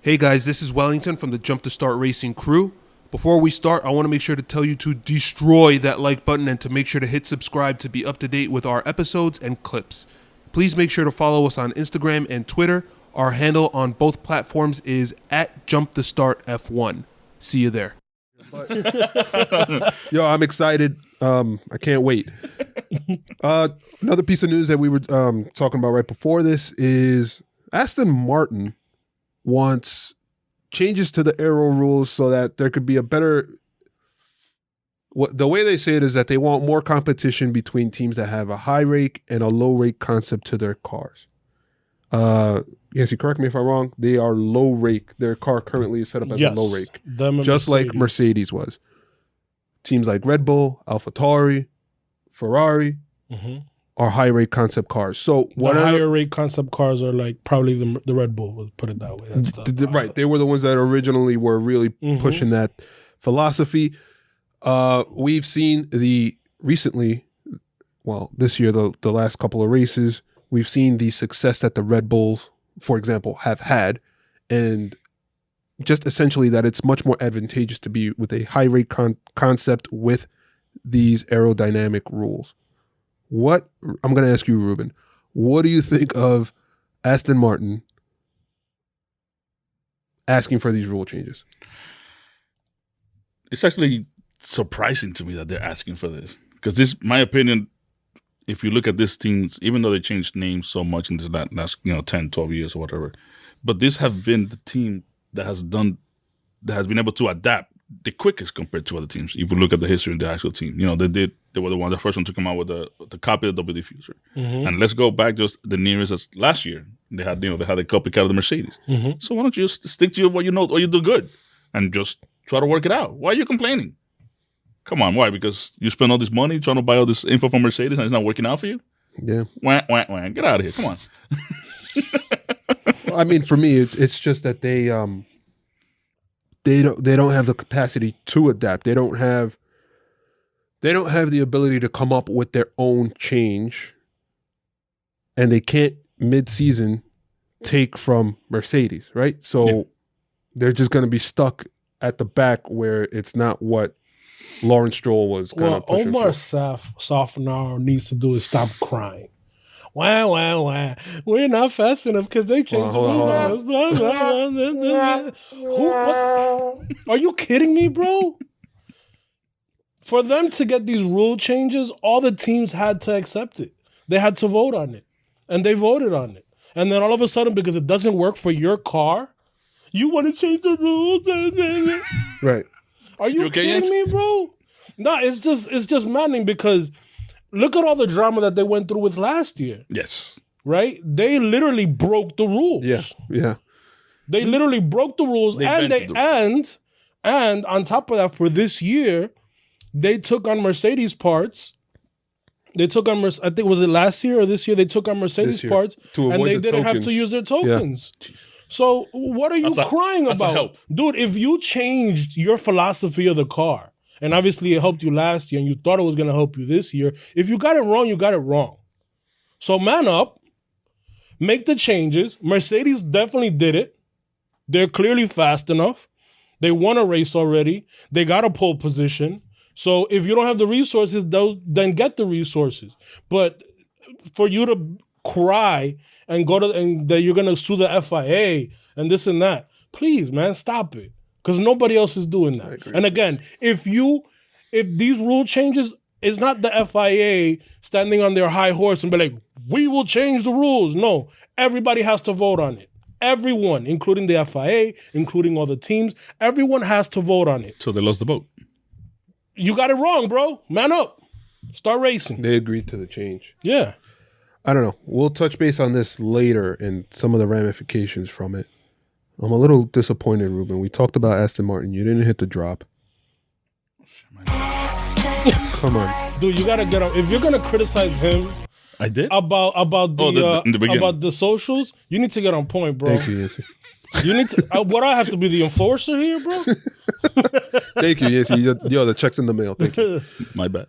Hey guys, this is Wellington from the Jump to Start Racing crew. Before we start, I want to make sure to tell you to destroy that like button and to make sure to hit subscribe to be up to date with our episodes and clips. Please make sure to follow us on Instagram and Twitter. Our handle on both platforms is @JumpTheStartF1. See you there. Yo, I'm excited. I can't wait. Another piece of news that we were talking about right before this is Aston Martin wants changes to the aero rules so that there could be a better... the way they say it is that they want more competition between teams that have a high rake and a low rake concept to their cars. Yhancy, correct me if I'm wrong. They are low rake. Their car currently is set up as a low rake, just like Mercedes was. Teams like Red Bull, AlphaTauri, Ferrari are high rake concept cars. So the higher rate concept cars are like probably the Red Bull, would put it that way. That's right. They were the ones that originally were really pushing that philosophy. We've seen this year, the last couple of races, we've seen the success that the Red Bulls, for example, have had, and just essentially that it's much more advantageous to be with a high rate concept with these aerodynamic rules. I'm going to ask you, Ruben, what do you think of Aston Martin asking for these rule changes? It's actually surprising to me that they're asking for this, because this, my opinion, if you look at these teams, even though they changed names so much in the last 10, 12 years or whatever, but this have been the team that has been able to adapt the quickest compared to other teams. If you look at the history of the actual team, they were the first one to come out with the copy of the double diffuser. And let's go back just the nearest as last year. They had a copycat of the Mercedes. So why don't you just stick to what you do good and just try to work it out? Why are you complaining? Come on, why? Because you spend all this money trying to buy all this info from Mercedes and it's not working out for you? Yeah. Wah, wah, wah. Get out of here. Come on. Well, I mean, for me, it's just that they don't have the capacity to adapt. They don't have the ability to come up with their own change, and they can't mid-season take from Mercedes, right? So they're just going to be stuck at the back where it's not what Lawrence Stroll was kind of pushing Omar for. Safnar needs to do is stop crying. Wah. We're not fast enough because they changed the rules. Blah, blah, blah. What? Are you kidding me, bro? For them to get these rule changes, all the teams had to accept it. They had to vote on it. And they voted on it. And then all of a sudden, because it doesn't work for your car, you want to change the rules? Right. Are you kidding me, bro? No, it's just maddening because look at all the drama that they went through with last year. Yes. Right? They literally broke the rules. Yeah. They literally broke the rules. And on top of that, for this year, they took on Mercedes parts. They took on, I think, was it last year or this year? They took on Mercedes parts and they didn't have to use their tokens. Yeah. So what are you crying about? Dude, if you changed your philosophy of the car, and obviously it helped you last year and you thought it was going to help you this year, if you got it wrong, you got it wrong. So man up, make the changes. Mercedes definitely did it. They're clearly fast enough. They won a race already. They got a pole position. So if you don't have the resources, then get the resources. But for you to cry and that you're gonna sue the FIA and this and that, please, man, stop it. Because nobody else is doing that. And again, if these rule changes, it's not the FIA standing on their high horse and be like, we will change the rules. No, everybody has to vote on it. Everyone, including the FIA, including all the teams, everyone has to vote on it. So they lost the vote. You got it wrong, bro. Man up. Start racing. They agreed to the change. Yeah. I don't know. We'll touch base on this later and some of the ramifications from it. I'm a little disappointed, Ruben. We talked about Aston Martin. You didn't hit the drop. Come on. Dude, you got to get up. If you're going to criticize him I did? about the socials, you need to get on point, bro. Thank you, Yhancy. You need to. What, I have to be the enforcer here, bro? Thank you, Yhancy. Yo, the check's in the mail. Thank you. My bad.